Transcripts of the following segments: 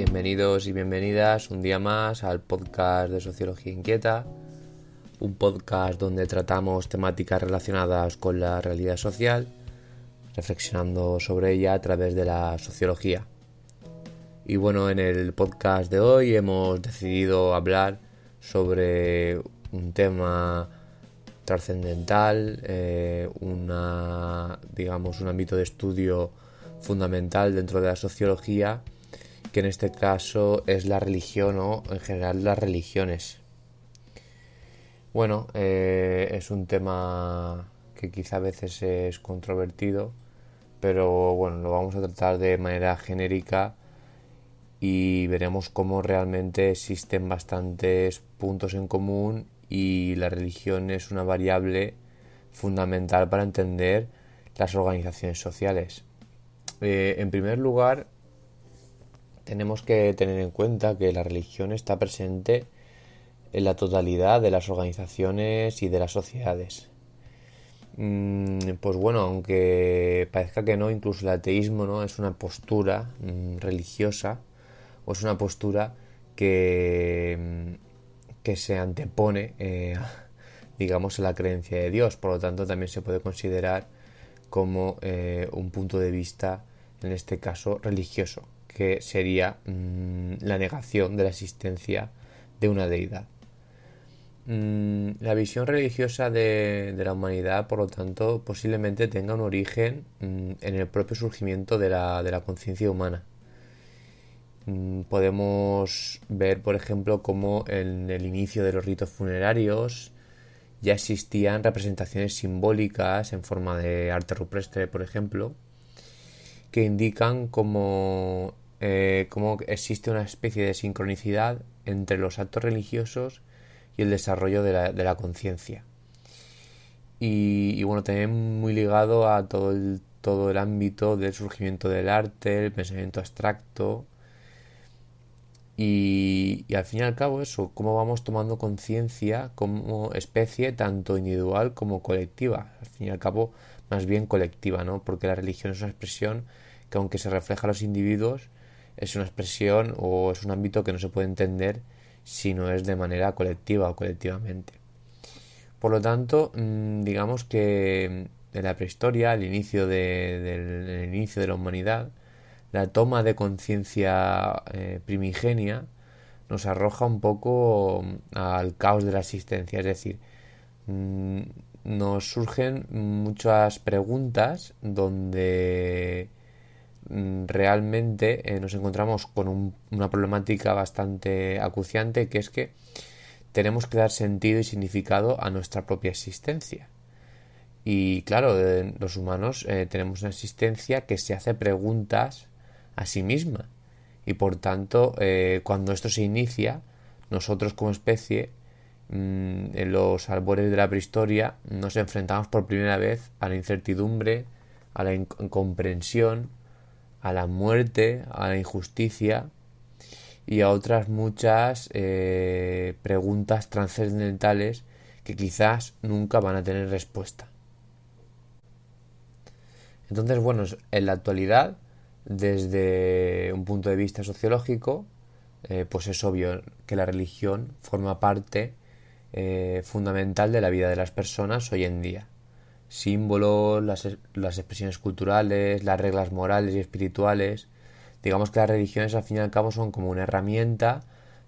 Bienvenidos y bienvenidas un día más al podcast de Sociología Inquieta, un podcast donde tratamos temáticas relacionadas con la realidad social, reflexionando sobre ella a través de la sociología. Y bueno, en el podcast de hoy hemos decidido hablar sobre un tema trascendental, un ámbito de estudio fundamental dentro de la sociología, que en este caso es la religión o en general las religiones. Bueno, es un tema que quizá a veces es controvertido, pero bueno, lo vamos a tratar de manera genérica y veremos cómo realmente existen bastantes puntos en común y la religión es una variable fundamental para entender las organizaciones sociales. En primer lugar, tenemos que tener en cuenta que la religión está presente en la totalidad de las organizaciones y de las sociedades. Pues bueno, aunque parezca que no, incluso el ateísmo, ¿no?, es una postura religiosa, o es una postura que se antepone, digamos, a la creencia de Dios. Por lo tanto, también se puede considerar como un punto de vista, en este caso, religioso, que sería la negación de la existencia de una deidad. La visión religiosa de la humanidad, por lo tanto, posiblemente tenga un origen en el propio surgimiento de la conciencia humana. Podemos ver, por ejemplo, cómo en el inicio de los ritos funerarios ya existían representaciones simbólicas en forma de arte rupestre, por ejemplo, que indican cómo existe una especie de sincronicidad entre los actos religiosos y el desarrollo de la conciencia. Y bueno, también muy ligado a todo el ámbito del surgimiento del arte, el pensamiento abstracto. Y al fin y al cabo eso, cómo vamos tomando conciencia como especie tanto individual como colectiva. Al fin y al cabo, más bien colectiva, ¿no? Porque la religión es una expresión que, aunque se refleja a los individuos, es una expresión o es un ámbito que no se puede entender si no es de manera colectiva o colectivamente. Por lo tanto, digamos que en la prehistoria, al inicio del inicio de la humanidad, la toma de conciencia primigenia nos arroja un poco al caos de la existencia. Es decir, nos surgen muchas preguntas donde realmente nos encontramos con una problemática bastante acuciante, que es que tenemos que dar sentido y significado a nuestra propia existencia. Y claro, los humanos tenemos una existencia que se hace preguntas a sí misma. Y por tanto, cuando esto se inicia, nosotros como especie, en los albores de la prehistoria, nos enfrentamos por primera vez a la incertidumbre, a la incomprensión, a la muerte, a la injusticia y a otras muchas preguntas trascendentales que quizás nunca van a tener respuesta. Entonces, bueno, en la actualidad, desde un punto de vista sociológico, pues es obvio que la religión forma parte fundamental de la vida de las personas hoy en día. Símbolos, las expresiones culturales, las reglas morales y espirituales. Digamos que las religiones al fin y al cabo son como una herramienta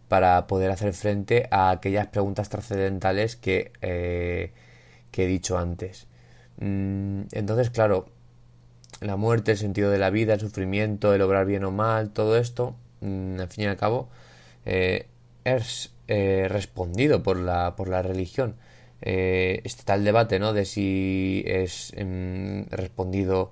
para poder hacer frente a aquellas preguntas trascendentales que he dicho antes. Entonces, claro, la muerte, el sentido de la vida, el sufrimiento, el obrar bien o mal, todo esto, al fin y al cabo, es respondido por la religión. Está el debate, ¿no?, de si es respondido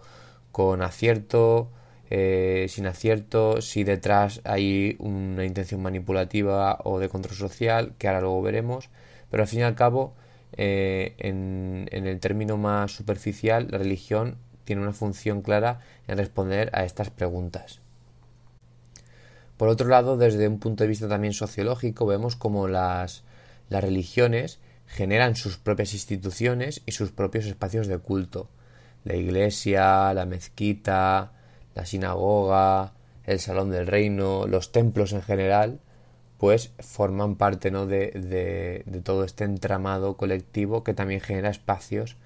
con acierto, sin acierto, si detrás hay una intención manipulativa o de control social, que ahora luego veremos, pero al fin y al cabo, en el término más superficial, la religión tiene una función clara en responder a estas preguntas. Por otro lado, desde un punto de vista también sociológico, vemos cómo las religiones generan sus propias instituciones y sus propios espacios de culto. La iglesia, la mezquita, la sinagoga, el Salón del Reino, los templos en general, pues forman parte, ¿no?, de todo este entramado colectivo que también genera espacios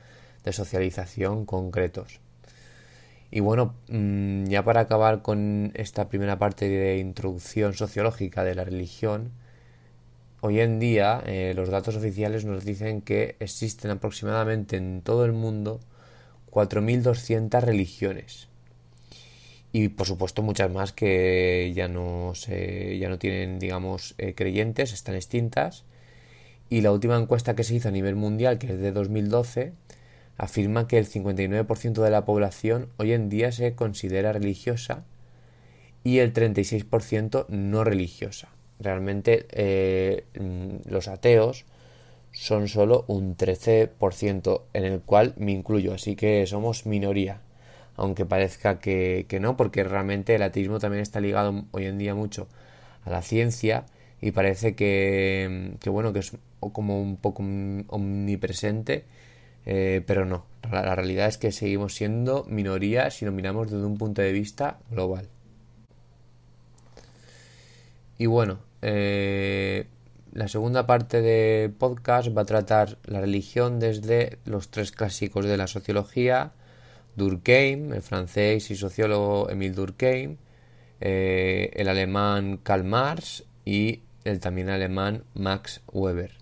de socialización concretos. Y bueno, ya para acabar con esta primera parte de introducción sociológica de la religión, hoy en día los datos oficiales nos dicen que existen aproximadamente en todo el mundo 4.200 religiones. Y por supuesto muchas más que ya no tienen, digamos, creyentes, están extintas. Y la última encuesta que se hizo a nivel mundial, que es de 2012, afirma que el 59% de la población hoy en día se considera religiosa y el 36% no religiosa. Realmente los ateos son solo un 13%, en el cual me incluyo, así que somos minoría, aunque parezca que no, porque realmente el ateísmo también está ligado hoy en día mucho a la ciencia y parece que bueno, que es como un poco omnipresente, pero no, la realidad es que seguimos siendo minoría si lo miramos desde un punto de vista global. Y bueno, la segunda parte de podcast va a tratar la religión desde los tres clásicos de la sociología: Durkheim, el francés y sociólogo Émile Durkheim, el alemán Karl Marx y el también alemán Max Weber.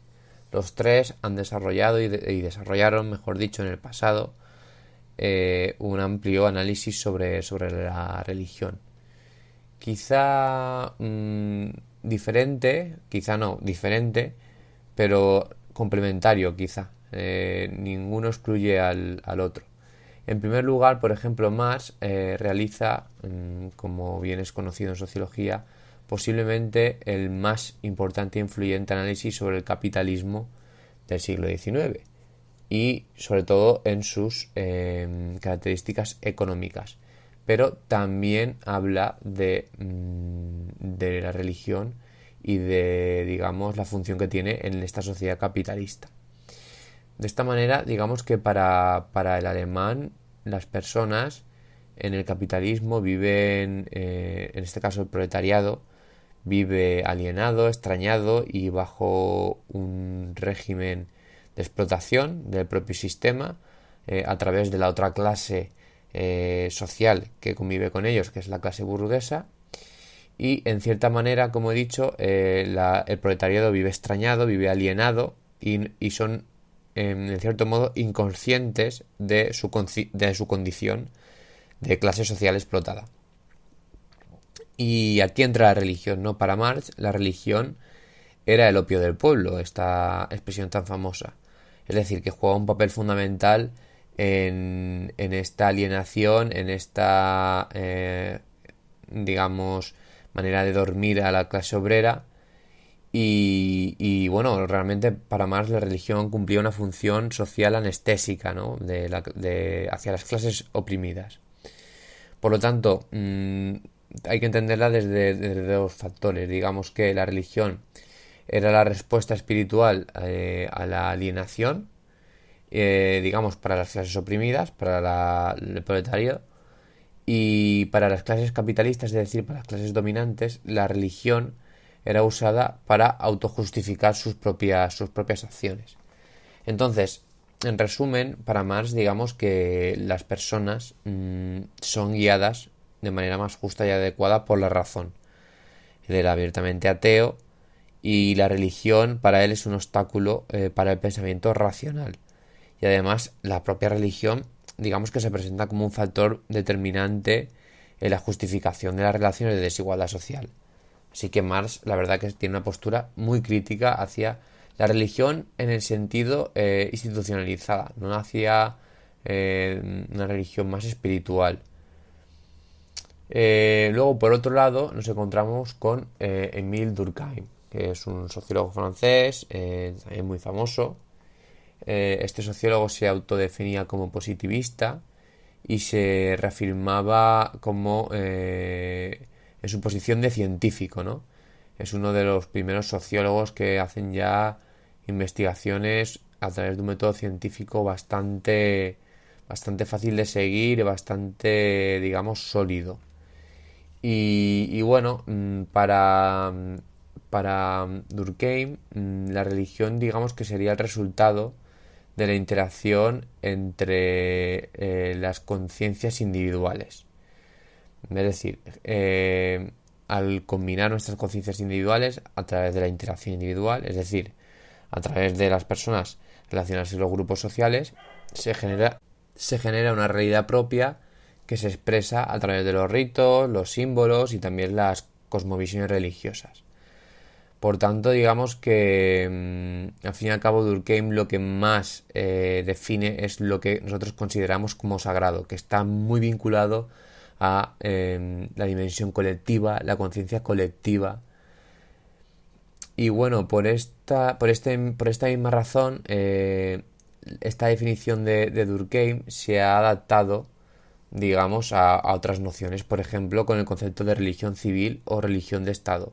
Los tres han desarrollado y desarrollaron, mejor dicho, en el pasado, un amplio análisis sobre la religión. Quizá diferente, quizá no, diferente, pero complementario quizá. Ninguno excluye al otro. En primer lugar, por ejemplo, Marx realiza, como bien es conocido en sociología, posiblemente el más importante e influyente análisis sobre el capitalismo del siglo XIX y sobre todo en sus características económicas. Pero también habla de la religión y de, digamos, la función que tiene en esta sociedad capitalista. De esta manera, digamos que para el alemán, las personas en el capitalismo viven, en este caso el proletariado, vive alienado, extrañado y bajo un régimen de explotación del propio sistema a través de la otra clase social que convive con ellos, que es la clase burguesa. Y en cierta manera, como he dicho, el proletariado vive extrañado, vive alienado y son en cierto modo inconscientes de su condición de clase social explotada. Y aquí entra la religión, ¿no? Para Marx, la religión era el opio del pueblo, esta expresión tan famosa. Es decir, que juega un papel fundamental en esta alienación, en esta, digamos, manera de dormir a la clase obrera. Y bueno, realmente para Marx la religión cumplía una función social anestésica, ¿no?, hacia las clases oprimidas. Por lo tanto, hay que entenderla desde dos factores. Digamos que la religión era la respuesta espiritual a la alienación, digamos, para las clases oprimidas, para el proletario, y para las clases capitalistas, es decir, para las clases dominantes, la religión era usada para autojustificar sus propias acciones. Entonces, en resumen, para Marx, digamos que las personas son guiadas de manera más justa y adecuada por la razón. Él era abiertamente ateo y la religión para él es un obstáculo para el pensamiento racional. Y además, la propia religión, digamos que se presenta como un factor determinante en la justificación de las relaciones de desigualdad social. Así que Marx, la verdad que tiene una postura muy crítica hacia la religión en el sentido institucionalizada, no hacia una religión más espiritual. Luego, por otro lado, nos encontramos con Émile Durkheim, que es un sociólogo francés, también muy famoso. Este sociólogo se autodefinía como positivista y se reafirmaba como en su posición de científico, ¿no? Es uno de los primeros sociólogos que hacen ya investigaciones a través de un método científico bastante fácil de seguir y bastante, digamos, sólido. Y bueno, para Durkheim, la religión, digamos que sería el resultado de la interacción entre las conciencias individuales. Es decir, al combinar nuestras conciencias individuales a través de la interacción individual, es decir, a través de las personas relacionarse en los grupos sociales, se genera una realidad propia que se expresa a través de los ritos, los símbolos y también las cosmovisiones religiosas. Por tanto, digamos que al fin y al cabo Durkheim lo que más define es lo que nosotros consideramos como sagrado, que está muy vinculado a la dimensión colectiva, la conciencia colectiva. Y bueno, por esta misma razón, esta definición de Durkheim se ha adaptado, digamos, a otras nociones, por ejemplo, con el concepto de religión civil o religión de Estado.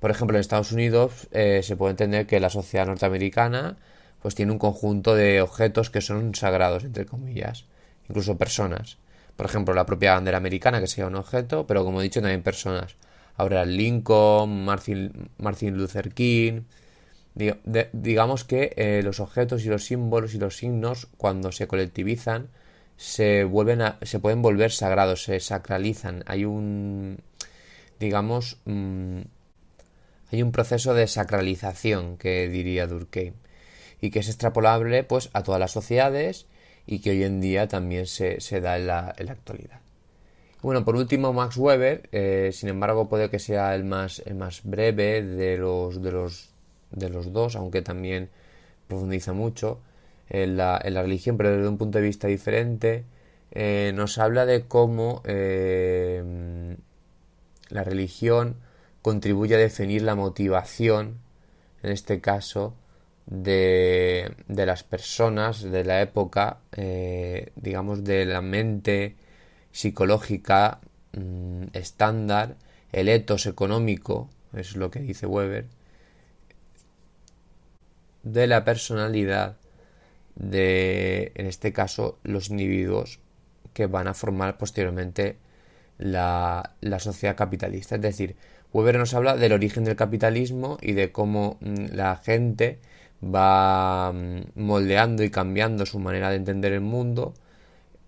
Por ejemplo, en Estados Unidos se puede entender que la sociedad norteamericana pues tiene un conjunto de objetos que son sagrados, entre comillas, incluso personas. Por ejemplo, la propia bandera americana, que sería un objeto, pero como he dicho, también personas. Abraham Lincoln, Martin Luther King. Digamos que los objetos y los símbolos y los signos, cuando se colectivizan, se pueden volver sagrados, se sacralizan. Digamos, hay un proceso de sacralización que diría Durkheim y que es extrapolable pues a todas las sociedades y que hoy en día también se da en la actualidad. Bueno, por último, Max Weber, sin embargo, puede que sea el más breve de los dos, aunque también profundiza mucho en la religión, pero desde un punto de vista diferente. Nos habla de cómo la religión contribuye a definir la motivación, en este caso, de las personas de la época, digamos, de la mente psicológica estándar, el etos económico, es lo que dice Weber, de la personalidad de, en este caso, los individuos que van a formar posteriormente la sociedad capitalista. Es decir, Weber nos habla del origen del capitalismo y de cómo la gente va moldeando y cambiando su manera de entender el mundo,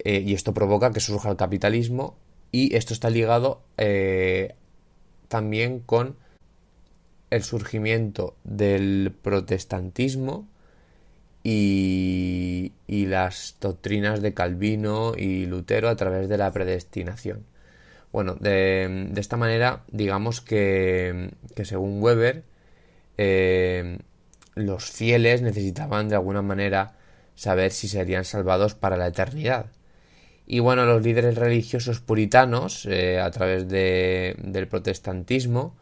y esto provoca que surja el capitalismo, y esto está ligado también con el surgimiento del protestantismo y las doctrinas de Calvino y Lutero a través de la predestinación. Bueno, de esta manera, digamos que según Weber, los fieles necesitaban de alguna manera saber si serían salvados para la eternidad. Y bueno, los líderes religiosos puritanos, a través del protestantismo,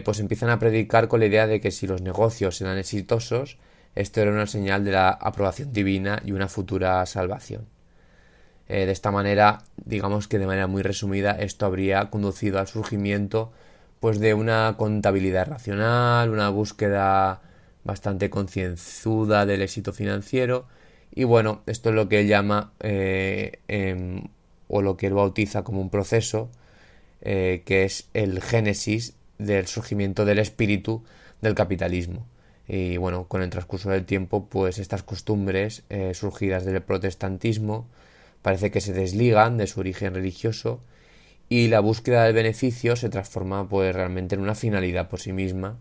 pues empiezan a predicar con la idea de que si los negocios eran exitosos, esto era una señal de la aprobación divina y una futura salvación. De esta manera, digamos que de manera muy resumida, esto habría conducido al surgimiento pues de una contabilidad racional, una búsqueda bastante concienzuda del éxito financiero, y bueno, esto es lo que él llama o lo que él bautiza como un proceso que es el génesis del surgimiento del espíritu del capitalismo. Y bueno, con el transcurso del tiempo, pues estas costumbres surgidas del protestantismo parece que se desligan de su origen religioso y la búsqueda del beneficio se transforma pues realmente en una finalidad por sí misma,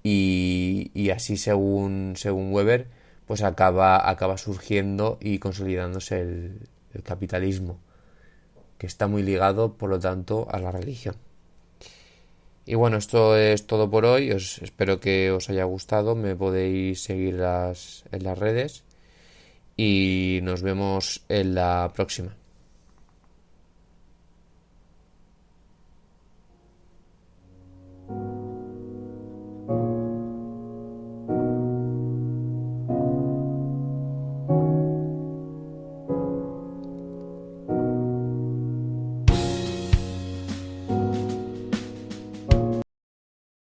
y así según Weber pues acaba surgiendo y consolidándose el capitalismo, que está muy ligado por lo tanto a la religión. Y bueno, esto es todo por hoy. Espero que os haya gustado. Me podéis seguir en las redes y nos vemos en la próxima.